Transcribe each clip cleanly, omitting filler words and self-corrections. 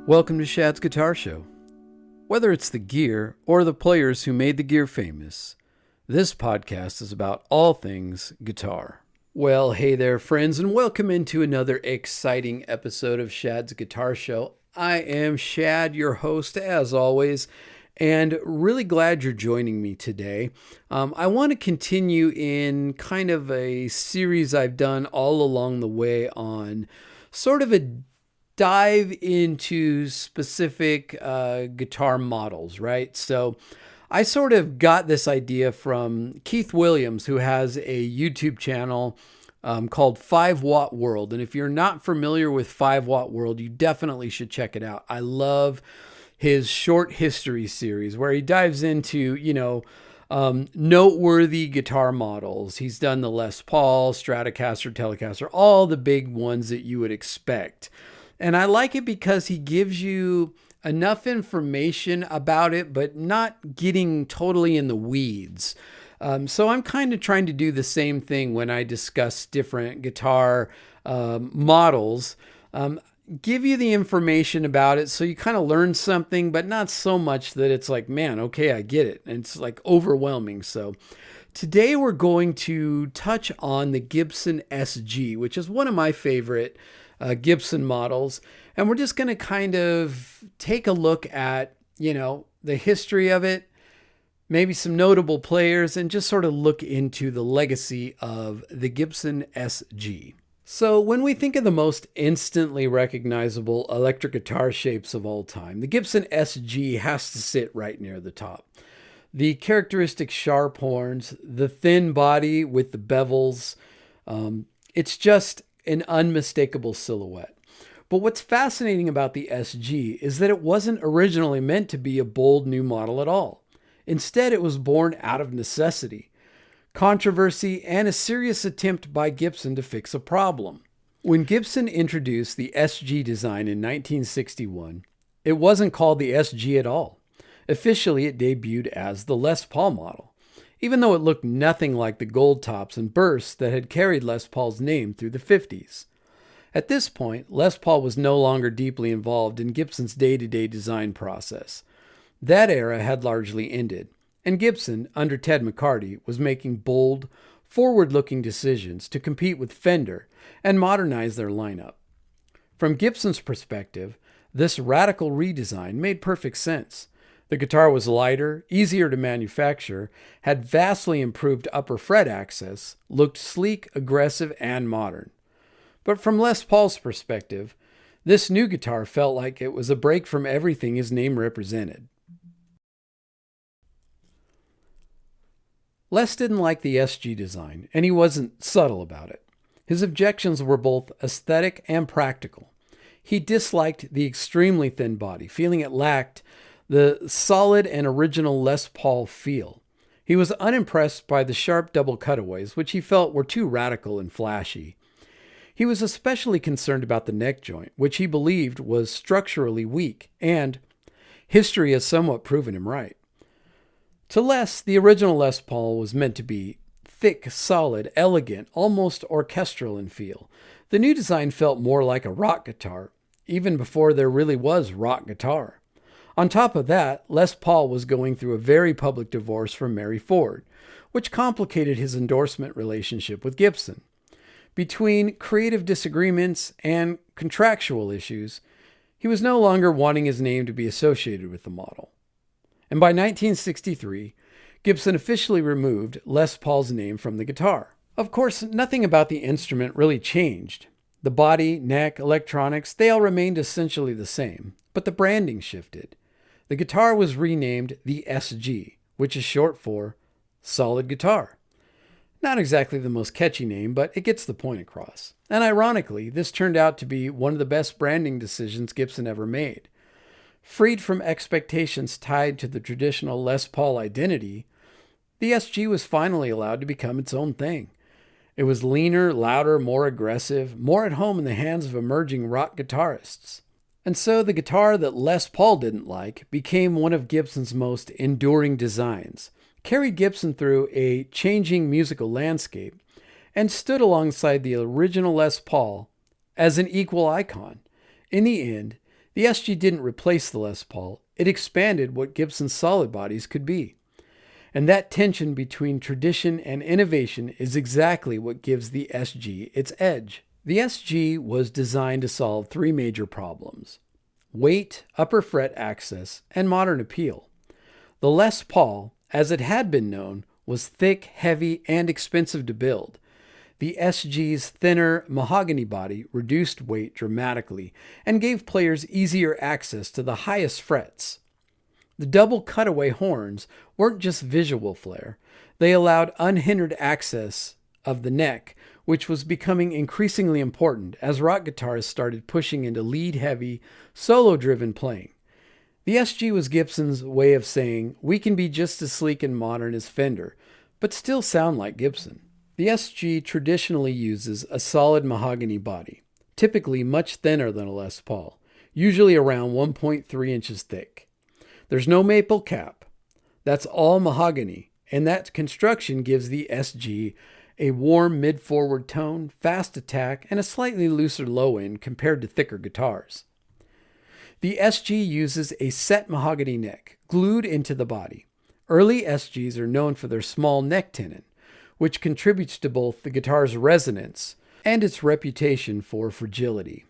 Welcome to Shad's Guitar Show. Whether it's the gear or the players who made the gear famous, this podcast is about all things guitar. Well, hey there, friends, and welcome into another exciting episode of Shad's Guitar Show. I am Shad, your host, as always, and really glad you're joining me today. I want to continue in kind of a series I've done all along the way on sort of a dive into specific guitar models, right? So I sort of got this idea from Keith Williams, who has a YouTube channel called 5 Watt World. And if you're not familiar with 5 Watt World, you definitely should check it out. I love his short history series where he dives into, noteworthy guitar models. He's done the Les Paul, Stratocaster, Telecaster, all the big ones that you would expect. And I like it because he gives you enough information about it, but not getting totally in the weeds. So I'm kind of trying to do the same thing when I discuss different guitar models. Give you the information about it so you kind of learn something, but not so much that it's like, man, okay, I get it. And it's like overwhelming. So today we're going to touch on the Gibson SG, which is one of my favorite Gibson models. And we're just going to kind of take a look at, the history of it, maybe some notable players, and just sort of look into the legacy of the Gibson SG. So when we think of the most instantly recognizable electric guitar shapes of all time, the Gibson SG has to sit right near the top. The characteristic sharp horns, the thin body with the bevels, it's just an unmistakable silhouette. But what's fascinating about the SG is that it wasn't originally meant to be a bold new model at all. Instead, it was born out of necessity, controversy, and a serious attempt by Gibson to fix a problem. When Gibson introduced the SG design in 1961, it wasn't called the SG at all. Officially, it debuted as the Les Paul model, even though it looked nothing like the gold tops and bursts that had carried Les Paul's name through the 50s. At this point, Les Paul was no longer deeply involved in Gibson's day-to-day design process. That era had largely ended, and Gibson, under Ted McCarty, was making bold, forward-looking decisions to compete with Fender and modernize their lineup. From Gibson's perspective, this radical redesign made perfect sense. The guitar was lighter, easier to manufacture, had vastly improved upper fret access, looked sleek, aggressive, and modern. But from Les Paul's perspective, this new guitar felt like it was a break from everything his name represented. Les didn't like the SG design, and he wasn't subtle about it. His objections were both aesthetic and practical. He disliked the extremely thin body, feeling it lacked the solid and original Les Paul feel. He was unimpressed by the sharp double cutaways, which he felt were too radical and flashy. He was especially concerned about the neck joint, which he believed was structurally weak, and history has somewhat proven him right. To Les, the original Les Paul was meant to be thick, solid, elegant, almost orchestral in feel. The new design felt more like a rock guitar, even before there really was rock guitar. On top of that, Les Paul was going through a very public divorce from Mary Ford, which complicated his endorsement relationship with Gibson. Between creative disagreements and contractual issues, he was no longer wanting his name to be associated with the model. And by 1963, Gibson officially removed Les Paul's name from the guitar. Of course, nothing about the instrument really changed. The body, neck, electronics, they all remained essentially the same, but the branding shifted. The guitar was renamed the SG, which is short for Solid Guitar. Not exactly the most catchy name, but it gets the point across. And ironically, this turned out to be one of the best branding decisions Gibson ever made. Freed from expectations tied to the traditional Les Paul identity, the SG was finally allowed to become its own thing. It was leaner, louder, more aggressive, more at home in the hands of emerging rock guitarists. And so the guitar that Les Paul didn't like became one of Gibson's most enduring designs, carried Gibson through a changing musical landscape, and stood alongside the original Les Paul as an equal icon. In the end, The SG didn't replace the Les Paul, it expanded what Gibson's solid bodies could be. And that tension between tradition and innovation is exactly what gives the SG its edge. The SG was designed to solve three major problems: weight, upper fret access, and modern appeal. The Les Paul, as it had been known, was thick, heavy, and expensive to build. The SG's thinner mahogany body reduced weight dramatically and gave players easier access to the highest frets. The double cutaway horns weren't just visual flair. They allowed unhindered access of the neck, which was becoming increasingly important as rock guitarists started pushing into lead-heavy, solo-driven playing. The SG was Gibson's way of saying, we can be just as sleek and modern as Fender, but still sound like Gibson. The SG traditionally uses a solid mahogany body, typically much thinner than a Les Paul, usually around 1.3 inches thick. There's no maple cap. That's all mahogany, and that construction gives the SG a warm mid-forward tone, fast attack, and a slightly looser low end compared to thicker guitars. The SG uses a set mahogany neck, glued into the body. Early SGs are known for their small neck tenon, which contributes to both the guitar's resonance and its reputation for fragility.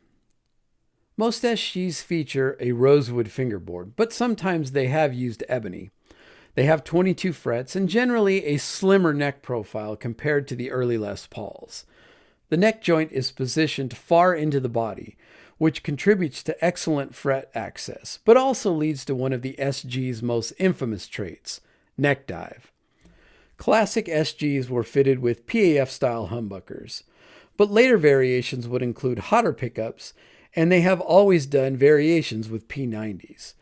Most SGs feature a rosewood fingerboard, but sometimes they have used ebony. They have 22 frets and generally a slimmer neck profile compared to the early Les Pauls. The neck joint is positioned far into the body, which contributes to excellent fret access, but also leads to one of the SG's most infamous traits, neck dive. Classic SGs were fitted with PAF-style humbuckers, but later variations would include hotter pickups, and they have always done variations with P90s.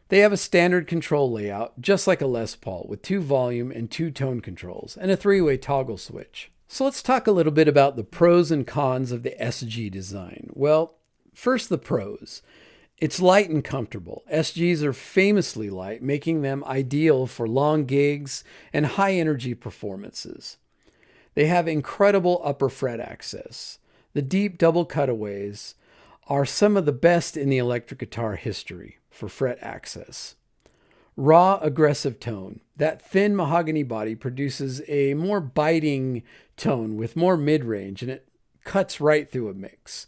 They have a standard control layout, just like a Les Paul, with 2 volume and 2 tone controls, and a 3-way toggle switch. So let's talk a little bit about the pros and cons of the SG design. Well, first the pros. It's light and comfortable. SGs are famously light, making them ideal for long gigs and high-energy performances. They have incredible upper fret access. The deep double cutaways are some of the best in the electric guitar history for fret access. Raw, aggressive tone. That thin mahogany body produces a more biting tone with more mid-range, and it cuts right through a mix.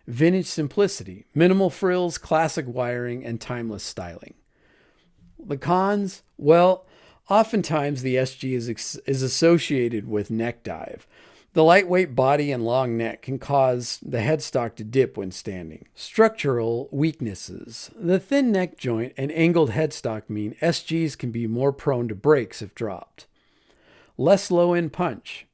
Vintage simplicity, minimal frills, classic wiring, and timeless styling. The cons? Well, oftentimes the SG is associated with neck dive. The lightweight body and long neck can cause the headstock to dip when standing. Structural weaknesses. The thin neck joint and angled headstock mean SGs can be more prone to breaks if dropped. Less low-end punch.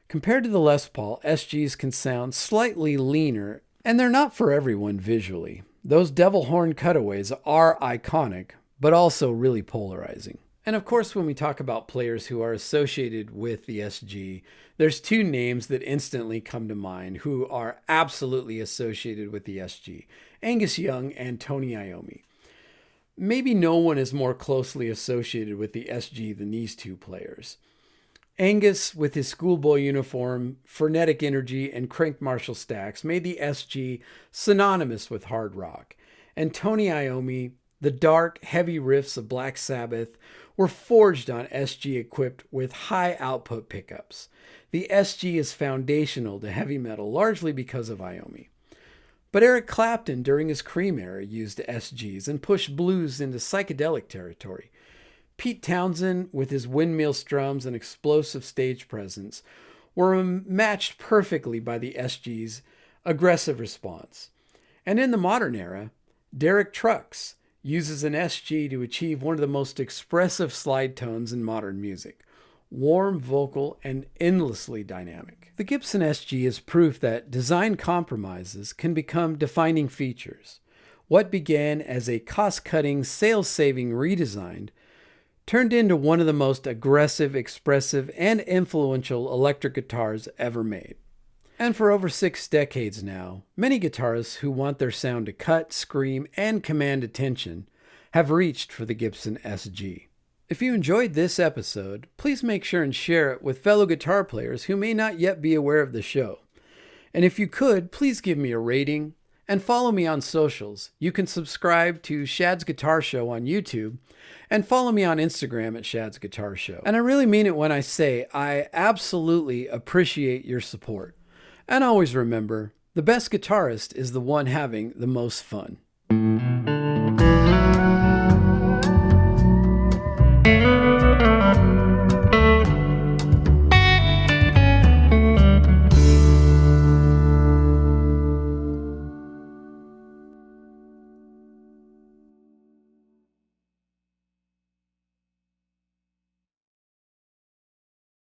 Compared to the Les Paul, SGs can sound slightly leaner, and they're not for everyone visually. Those devil horn cutaways are iconic, but also really polarizing. And of course, when we talk about players who are associated with the SG, there's 2 names that instantly come to mind who are absolutely associated with the SG: Angus Young and Tony Iommi. Maybe no one is more closely associated with the SG than these 2 players. Angus, with his schoolboy uniform, frenetic energy, and cranked Marshall stacks, made the SG synonymous with hard rock. And Tony Iommi, the dark, heavy riffs of Black Sabbath, were forged on SG equipped with high output pickups. The SG is foundational to heavy metal, largely because of Iommi. But Eric Clapton, during his Cream era, used SGs and pushed blues into psychedelic territory. Pete Townsend, with his windmill strums and explosive stage presence, were matched perfectly by the SG's aggressive response. And in the modern era, Derek Trucks uses an SG to achieve one of the most expressive slide tones in modern music: warm, vocal, and endlessly dynamic. The Gibson SG is proof that design compromises can become defining features. What began as a cost-cutting, sales-saving redesign turned into one of the most aggressive, expressive, and influential electric guitars ever made. And for over 6 decades now, many guitarists who want their sound to cut, scream, and command attention have reached for the Gibson SG. If you enjoyed this episode, please make sure and share it with fellow guitar players who may not yet be aware of the show. And if you could, please give me a rating and follow me on socials. You can subscribe to Shad's Guitar Show on YouTube and follow me on Instagram at Shad's Guitar Show. And I really mean it when I say I absolutely appreciate your support. And always remember, the best guitarist is the one having the most fun.